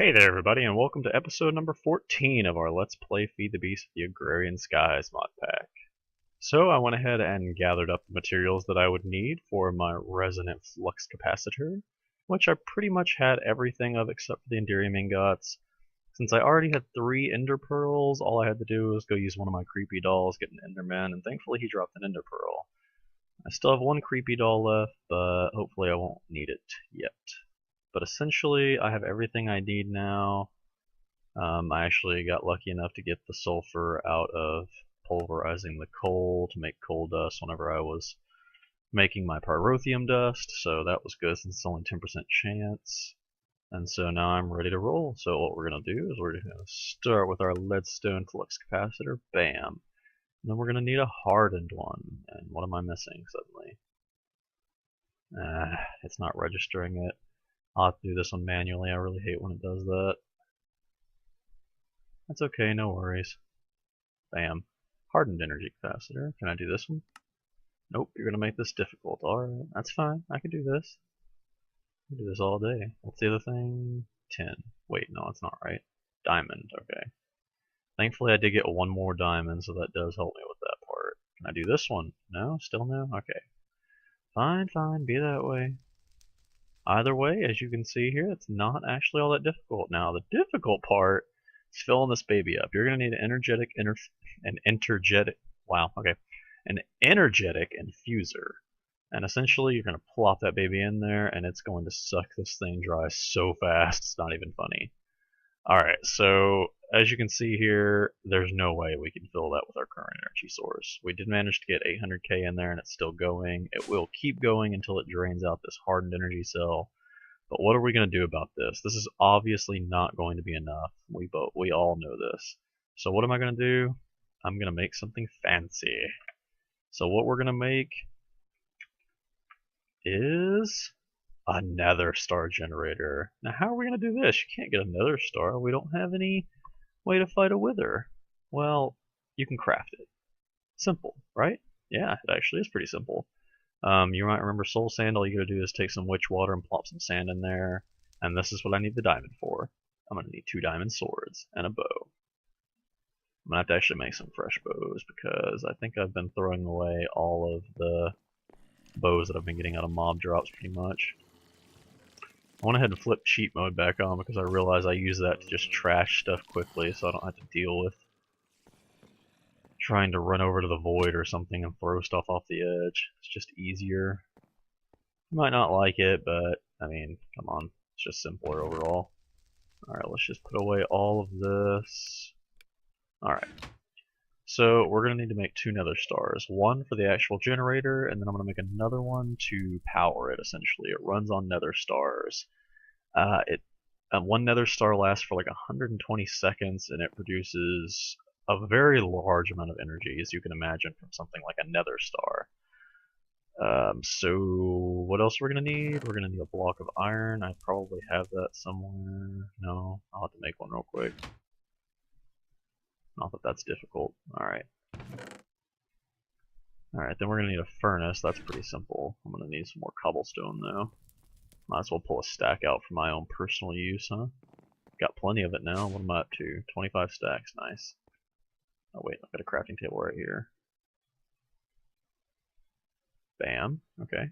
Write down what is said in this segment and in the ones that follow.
Hey there everybody, and welcome to episode number 14 of our Let's Play Feed the Beast with the Agrarian Skies mod pack. So I went ahead and gathered up the materials that I would need for my resonant flux capacitor, which I pretty much had everything of except for the Enderium ingots. Since I already had 3 ender pearls, all I had to do was go use one of my creepy dolls, get an enderman, and thankfully he dropped an ender pearl. I still have one creepy doll left, but hopefully I won't need it yet. But essentially, I have everything I need now. I actually got lucky enough to get the sulfur out of pulverizing the coal to make coal dust whenever I was making my pyrotheum dust, so that was good since it's only 10% chance. And so now I'm ready to roll. So what we're going to do is we're going to start with our leadstone flux capacitor, bam. And then we're going to need a hardened one. And what am I missing suddenly? It's not registering it. I'll have to do this one manually. I really hate when it does that. That's okay, no worries. Bam. Hardened energy capacitor. Can I do this one? Nope, you're gonna make this difficult. Alright, that's fine. I can do this. I can do this all day. What's the other thing? Tin. Wait, no, it's not right. Diamond, okay. Thankfully I did get one more diamond, so that does help me with that part. Can I do this one? No? Still no? Okay. Fine, be that way. Either way, as you can see here, it's not actually all that difficult. Now, the difficult part is filling this baby up. You're going to need an energetic infuser. And essentially, you're going to plop that baby in there, and it's going to suck this thing dry so fast, it's not even funny. Alright, so as you can see here, there's no way we can fill that with our current energy source. We did manage to get 800k in there and it's still going. It will keep going until it drains out this hardened energy cell. But what are we going to do about this? This is obviously not going to be enough. We all know this. So what am I going to do? I'm going to make something fancy. So what we're going to make is a nether star generator. Now how are we going to do this? You can't get a nether star. We don't have any way to fight a wither. Well, you can craft it. Simple, right? Yeah, it actually is pretty simple. You might remember soul sand. All you gotta do is take some witch water and plop some sand in there. And this is what I need the diamond for. I'm gonna need 2 diamond swords and a bow. I'm gonna have to actually make some fresh bows because I think I've been throwing away all of the bows that I've been getting out of mob drops pretty much. I went ahead and flipped cheat mode back on because I realized I use that to just trash stuff quickly so I don't have to deal with trying to run over to the void or something and throw stuff off the edge. It's just easier. You might not like it, but I mean, come on, it's just simpler overall. Alright, let's just put away all of this. Alright, so we're going to need to make 2 nether stars. One for the actual generator, and then I'm going to make another one to power it, essentially. It runs on nether stars. One nether star lasts for like 120 seconds, and it produces a very large amount of energy, as you can imagine, from something like a nether star. So what else we're gonna need? We're gonna need a block of iron. I probably have that somewhere. No, I'll have to make one real quick. Not that that's difficult. Alright. Alright, then we're gonna need a furnace. That's pretty simple. I'm gonna need some more cobblestone though. Might as well pull a stack out for my own personal use, huh? Got plenty of it now. What am I up to? 25 stacks. Nice. Oh wait, I've got a crafting table right here. Bam. Okay.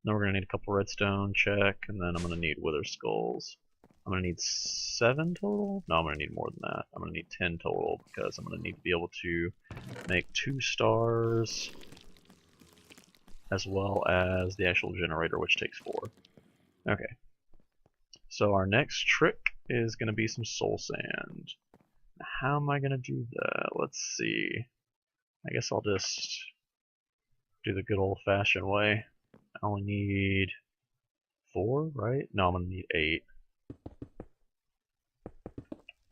Then we're going to need a couple redstone, check, and then I'm going to need wither skulls. I'm going to need 7 total? No, I'm going to need more than that. I'm going to need 10 total because I'm going to need to be able to make 2 stars as well as the actual generator, which takes 4. Okay. So our next trick is going to be some soul sand. How am I going to do that? Let's see. I guess I'll just do the good old-fashioned way. I only need 4, right? No, I'm gonna need 8.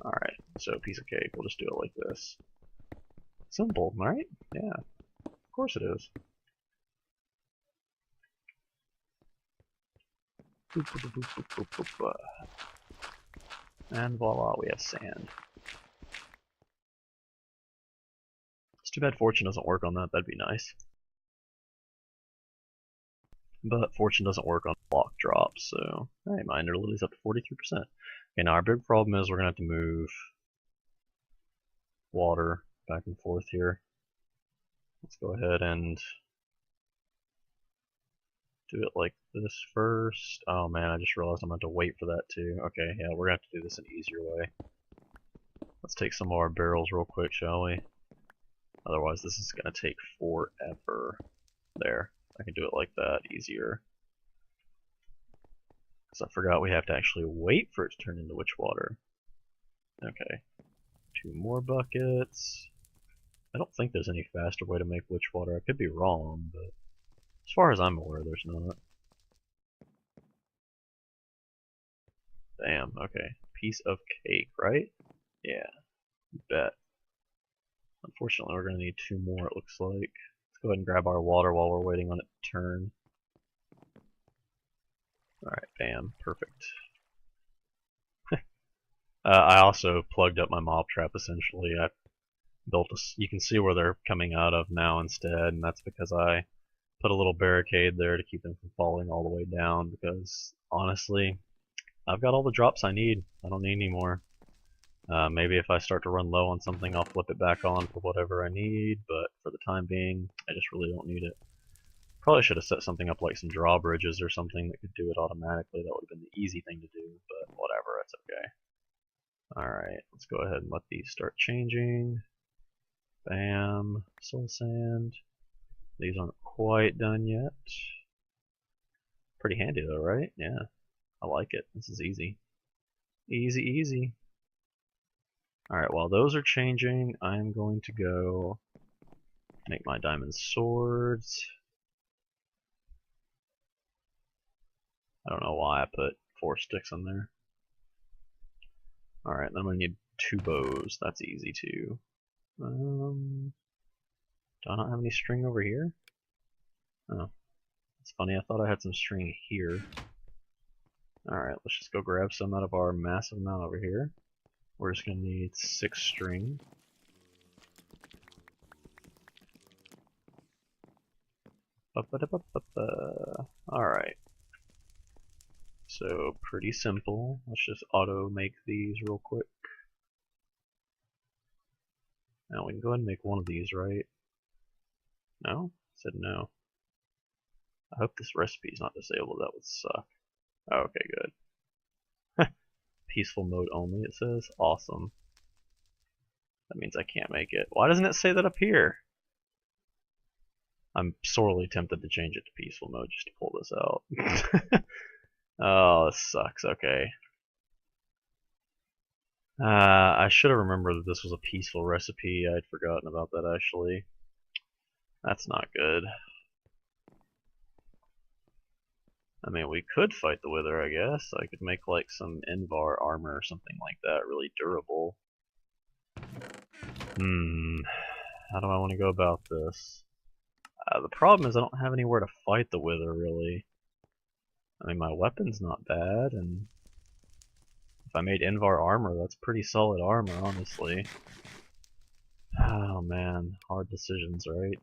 Alright, so piece of cake. We'll just do it like this. Simple, right? Yeah, of course it is. Boop, boop, boop, boop, boop, boop, boop. And voila, we have sand. It's too bad fortune doesn't work on that. That'd be nice. But fortune doesn't work on block drops, so hey, my ender lily's up to 43%. Okay, now our big problem is we're gonna have to move water back and forth here. Let's go ahead and do it like this first. Oh man, I just realized I'm going to have to wait for that too. Okay, yeah, we're going to have to do this an easier way. Let's take some of our barrels real quick, shall we? Otherwise this is going to take forever. There, I can do it like that, easier. Because I forgot we have to actually wait for it to turn into witch water. Okay, 2 more buckets. I don't think there's any faster way to make witch water. I could be wrong, but as far as I'm aware, there's not. Damn, okay. Piece of cake, right? Yeah, bet. Unfortunately, we're going to need 2 more, it looks like. Let's go ahead and grab our water while we're waiting on it to turn. Alright, bam, perfect. I also plugged up my mob trap, essentially. I built a, you can see where they're coming out of now instead, and that's because I put a little barricade there to keep them from falling all the way down, because honestly, I've got all the drops I need. I don't need any more. Maybe if I start to run low on something, I'll flip it back on for whatever I need, but for the time being, I just really don't need it. Probably should have set something up like some drawbridges or something that could do it automatically. That would have been the easy thing to do, but whatever, it's okay. Alright, let's go ahead and let these start changing. Bam, soul sand. These aren't quite done yet. Pretty handy though, right? Yeah, I like it. This is easy. Easy, easy. Alright, while those are changing, I'm going to go make my diamond swords. I don't know why I put 4 sticks in there. Alright, then we need 2 bows. That's easy too. Do I not have any string over here? Oh, it's funny. I thought I had some string here. Alright, let's just go grab some out of our massive amount over here. We're just going to need 6 string. Alright. So, pretty simple. Let's just auto make these real quick. Now we can go ahead and make one of these, right? No? Said no. I hope this recipe is not disabled. That would suck. Okay, good. Peaceful mode only, it says. Awesome. That means I can't make it. Why doesn't it say that up here? I'm sorely tempted to change it to peaceful mode just to pull this out. Oh, this sucks. Okay. I should have remembered that this was a peaceful recipe. I'd forgotten about that, actually. That's not good. I mean, we could fight the Wither, I guess. I could make, like, some Invar armor or something like that, really durable. How do I want to go about this? The problem is I don't have anywhere to fight the Wither, really. I mean, my weapon's not bad, and if I made Invar armor, that's pretty solid armor, honestly. Oh man, hard decisions, right?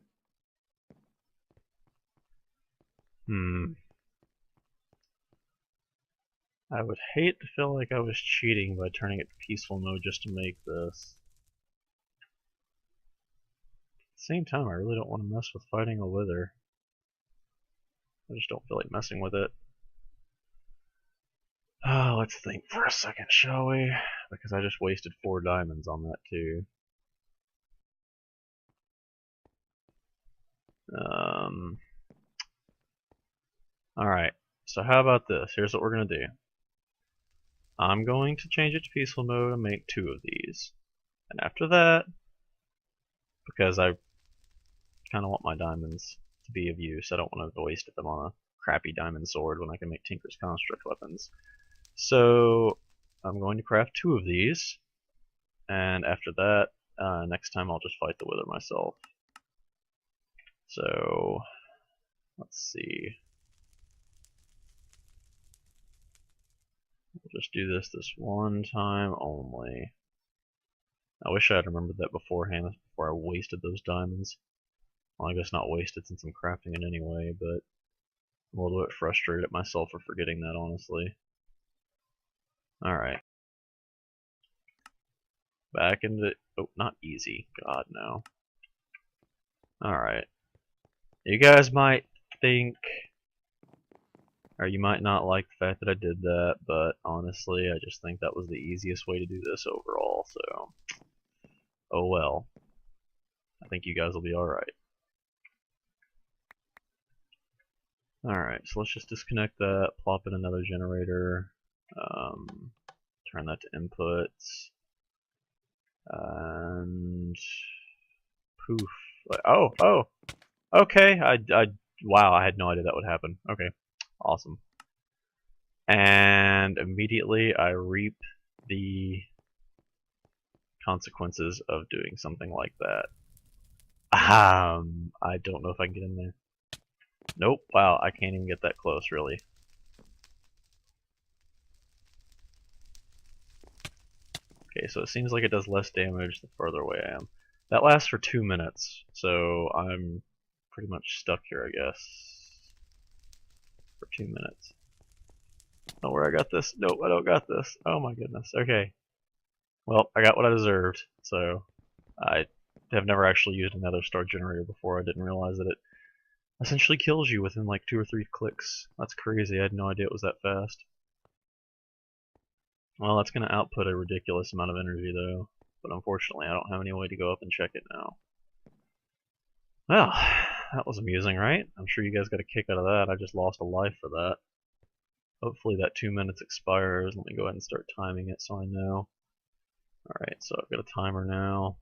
I would hate to feel like I was cheating by turning it to peaceful mode just to make this. At the same time, I really don't want to mess with fighting a Wither. I just don't feel like messing with it. Oh, let's think for a second, shall we? Because I just wasted 4 diamonds on that too. Alright, so how about this? Here's what we're going to do. I'm going to change it to peaceful mode and make 2 of these. And after that, because I kind of want my diamonds to be of use, I don't want to waste them on a crappy diamond sword when I can make Tinker's Construct weapons. So I'm going to craft 2 of these, and after that, next time I'll just fight the Wither myself. So let's see. We'll just do this one time only. I wish I had remembered that beforehand, before I wasted those diamonds. Well, I guess not wasted since I'm crafting it anyway, but I'm a little bit frustrated at myself for forgetting that, honestly. Alright. Back into... Oh, not easy. God, no. Alright. You guys might think... Or you might not like the fact that I did that, but honestly, I just think that was the easiest way to do this overall, so... Oh well. I think you guys will be alright. Alright, so let's just disconnect that, plop in another generator, turn that to inputs, and poof. Oh, okay, wow, I had no idea that would happen. Okay, awesome. And immediately I reap the consequences of doing something like that. I don't know if I can get in there. Nope, wow, I can't even get that close, really. Okay, so it seems like it does less damage the further away I am. That lasts for 2 minutes, so I'm pretty much stuck here, I guess. For 2 minutes. Oh, where I got this? Nope, I don't got this. Oh my goodness, okay. Well, I got what I deserved, so I have never actually used a nether star generator before. I didn't realize that it essentially kills you within like 2 or 3 clicks. That's crazy, I had no idea it was that fast. Well, that's going to output a ridiculous amount of energy though, but unfortunately I don't have any way to go up and check it now. Well, that was amusing, right? I'm sure you guys got a kick out of that. I just lost a life for that. Hopefully that 2 minutes expires. Let me go ahead and start timing it so I know. Alright, so I've got a timer now.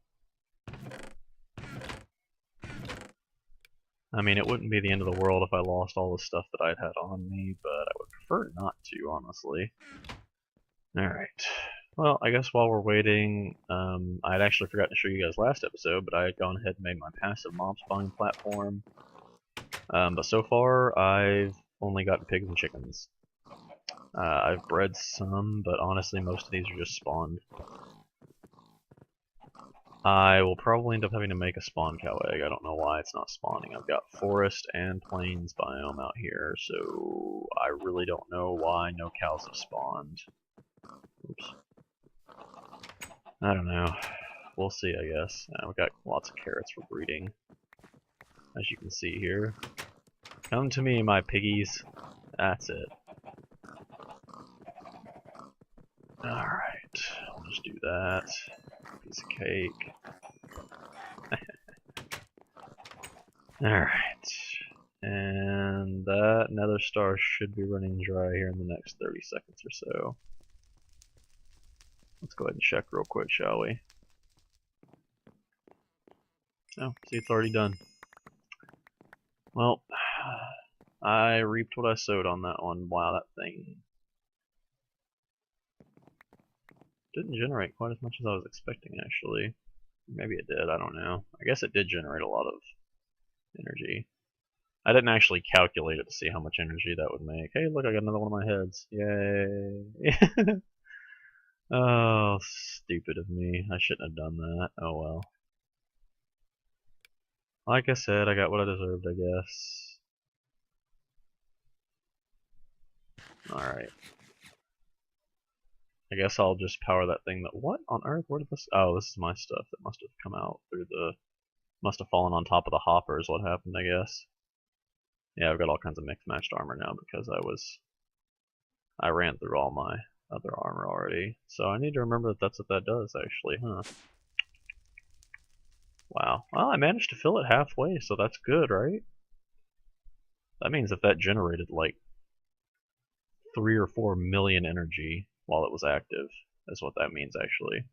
I mean, it wouldn't be the end of the world if I lost all the stuff that I'd had on me, but I would prefer not to, honestly. Alright. Well, I guess while we're waiting, I had actually forgotten to show you guys last episode, but I had gone ahead and made my passive mob spawning platform. But so far, I've only gotten pigs and chickens. I've bred some, but honestly, most of these are just spawned. I will probably end up having to make a spawn cow egg. I don't know why it's not spawning. I've got forest and plains biome out here, so I really don't know why no cows have spawned. Oops. I don't know. We'll see, I guess. We've got lots of carrots for breeding, as you can see here. Come to me, my piggies. That's it. Alright, I'll just do that. Piece of cake. Alright. And that nether star should be running dry here in the next 30 seconds or so. Let's go ahead and check real quick, shall we? Oh, see, it's already done. Well, I reaped what I sowed on that one. Wow, that thing didn't generate quite as much as I was expecting, actually. Maybe it did, I don't know. I guess it did generate a lot of energy. I didn't actually calculate it to see how much energy that would make. Hey, look, I got another one of my heads. Yay! Oh, stupid of me. I shouldn't have done that. Oh well. Like I said, I got what I deserved, I guess. Alright. I guess I'll just power that thing that... What on earth? Where did this... Oh, this is my stuff that must have come out through the... Must have fallen on top of the hopper is what happened, I guess. Yeah, I've got all kinds of mixed matched armor now because I ran through all my other armor already. So I need to remember that that's what that does, actually, huh? Wow. Well, I managed to fill it halfway, so that's good, right? That means that that generated like 3 or 4 million energy while it was active, is what that means, actually.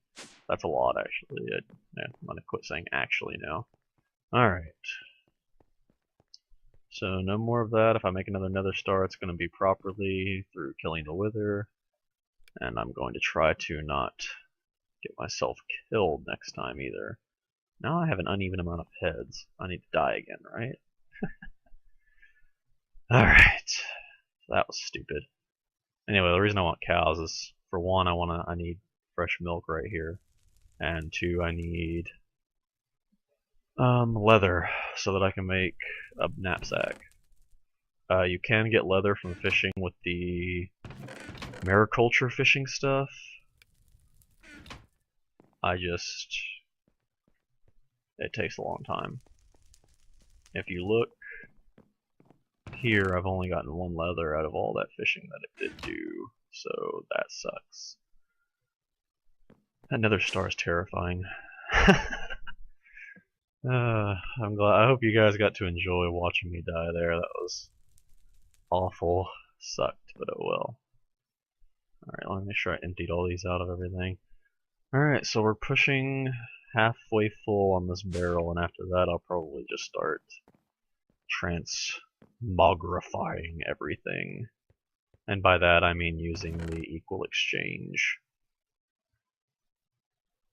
That's a lot, actually. I'm gonna quit saying actually now. Alright. So no more of that. If I make another nether star, it's going to be properly through killing the wither. And I'm going to try to not get myself killed next time either. Now I have an uneven amount of heads. I need to die again, right? Alright. So that was stupid. Anyway, the reason I want cows is, for one, I need fresh milk right here. And two, I need leather so that I can make a knapsack. You can get leather from fishing with the mariculture fishing stuff. it takes a long time. If you look here, I've only gotten one leather out of all that fishing that it did do, so that sucks. That nether star is terrifying. I'm glad. I hope you guys got to enjoy watching me die there. That was awful. Sucked, but oh well. Alright, let me make sure I emptied all these out of everything. Alright, so we're pushing halfway full on this barrel, and after that I'll probably just start transmogrifying everything. And by that I mean using the equal exchange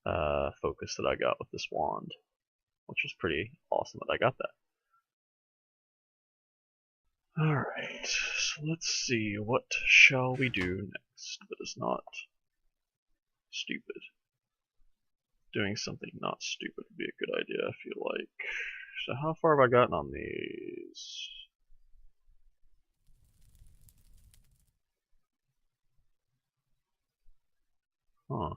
focus that I got with this wand, which is pretty awesome that I got that. Alright, so let's see, what shall we do next that is not stupid? Doing something not stupid would be a good idea, I feel like. So how far have I gotten on these? Huh.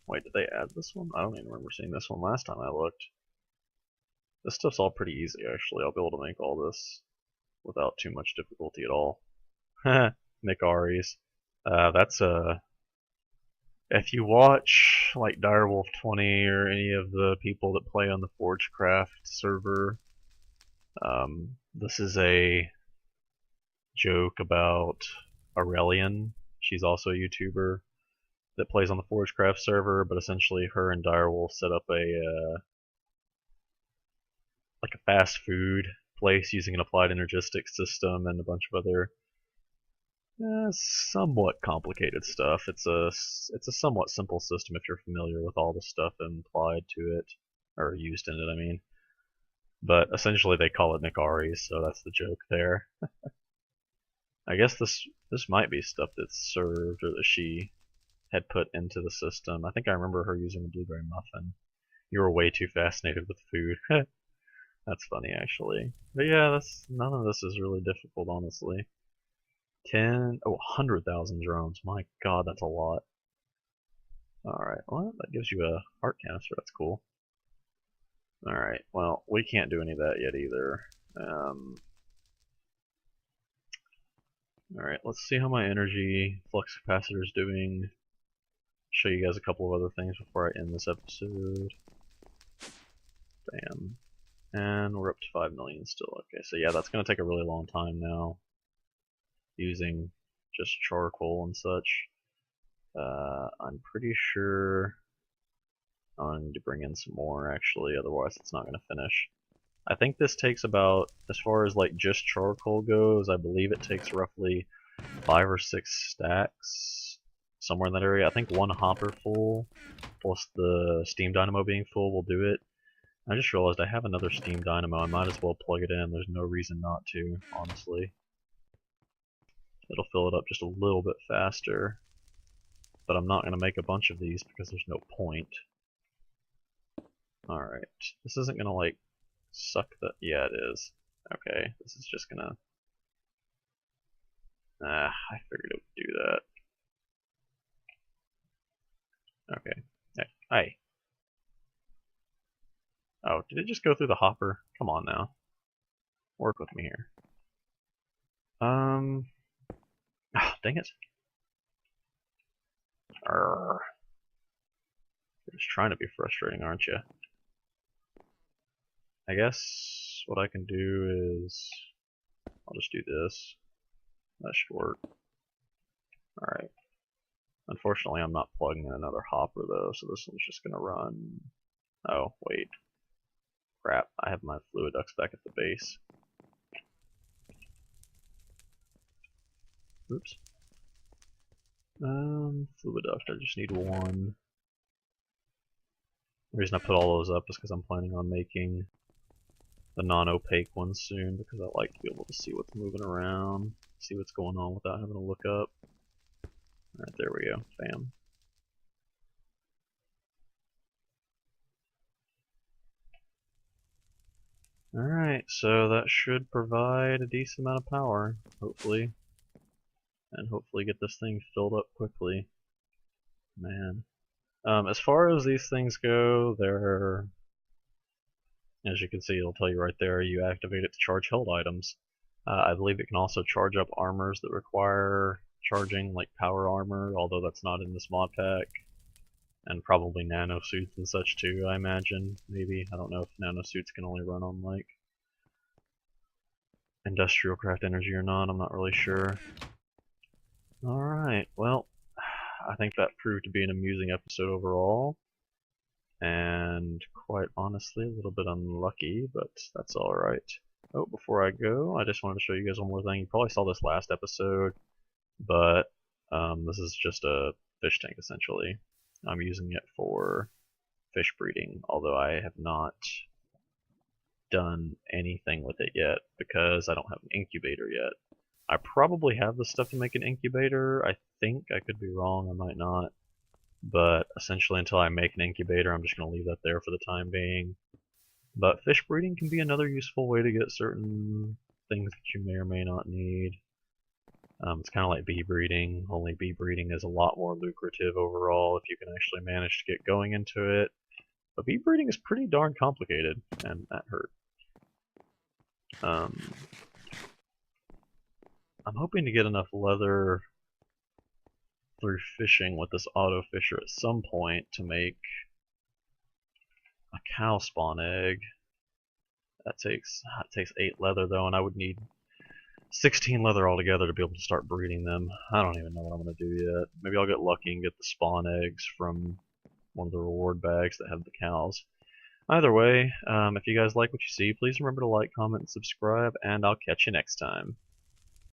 Wait, did they add this one? I don't even remember seeing this one last time I looked. This stuff's all pretty easy, actually. I'll be able to make all this without too much difficulty at all. Nick that's a... If you watch like Direwolf 20 or any of the people that play on the Forgecraft server, this is a joke about Agrarian. She's also a YouTuber that plays on the Forgecraft server, but essentially her and Direwolf set up a like a fast food place using an applied energistic system and a bunch of other somewhat complicated stuff. It's a somewhat simple system if you're familiar with all the stuff implied to it, or used in it, I mean. But essentially they call it Nikari, so that's the joke there. I guess this might be stuff that's served or that she had put into the system. I think I remember her using a blueberry muffin. You were way too fascinated with food. That's funny, actually. But yeah, none of this is really difficult, honestly. 100,000 drones. My god, that's a lot. Alright, well, that gives you a heart canister. That's cool. Alright, well, we can't do any of that yet either. Alright, let's see how my energy flux capacitor is doing. Show you guys a couple of other things before I end this episode. Bam. And we're up to 5 million still. Okay, so yeah, that's going to take a really long time now. Using just charcoal and such. I'm pretty sure I need to bring in some more actually, otherwise it's not going to finish. I think this takes about, as far as like just charcoal goes, I believe it takes roughly 5 or 6 stacks, somewhere in that area. I think one hopper full, plus the steam dynamo being full will do it. I just realized I have another steam dynamo, I might as well plug it in, there's no reason not to, honestly. It'll fill it up just a little bit faster. But I'm not going to make a bunch of these because there's no point. Alright, this isn't going to like suck the... yeah, it is. Okay, this is just going to... I figured it would do that. Okay. Hey. Oh, did it just go through the hopper? Come on now. Work with me here. Dang it. Arrgh. You're just trying to be frustrating, aren't you? I guess what I can do is... I'll just do this. That should work. Alright. Unfortunately, I'm not plugging in another hopper, though, so this one's just gonna run... Oh, wait. Crap, I have my fluid ducts back at the base. Oops. Fluid duct, I just need one. The reason I put all those up is because I'm planning on making the non-opaque ones soon, because I like to be able to see what's moving around, see what's going on without having to look up. Alright, there we go. Bam. Alright, so that should provide a decent amount of power, hopefully. and hopefully get this thing filled up quickly. Man. As far as these things go, they're, as you can see, it'll tell you right there, you activate it to charge held items. I believe it can also charge up armors that require charging, like power armor, although that's not in this mod pack. And probably nano suits and such too, I imagine. Maybe. I don't know if nano suits can only run on, like, industrial craft energy or not. I'm not really sure. Alright, well, I think that proved to be an amusing episode overall. And quite honestly, a little bit unlucky, but that's alright. Oh, before I go, I just wanted to show you guys one more thing. You probably saw this last episode, but this is just a fish tank essentially. I'm using it for fish breeding, although I have not done anything with it yet because I don't have an incubator yet. I probably have the stuff to make an incubator. I think. I could be wrong, I might not. But essentially until I make an incubator, I'm just going to leave that there for the time being. But fish breeding can be another useful way to get certain things that you may or may not need. It's kind of like bee breeding, only bee breeding is a lot more lucrative overall if you can actually manage to get going into it. But bee breeding is pretty darn complicated, and that hurt. I'm hoping to get enough leather through fishing with this auto fisher at some point to make a cow spawn egg. That takes 8 leather though, and I would need 16 leather altogether to be able to start breeding them. I don't even know what I'm going to do yet. Maybe I'll get lucky and get the spawn eggs from one of the reward bags that have the cows. Either way, if you guys like what you see, please remember to like, comment, and subscribe, and I'll catch you next time.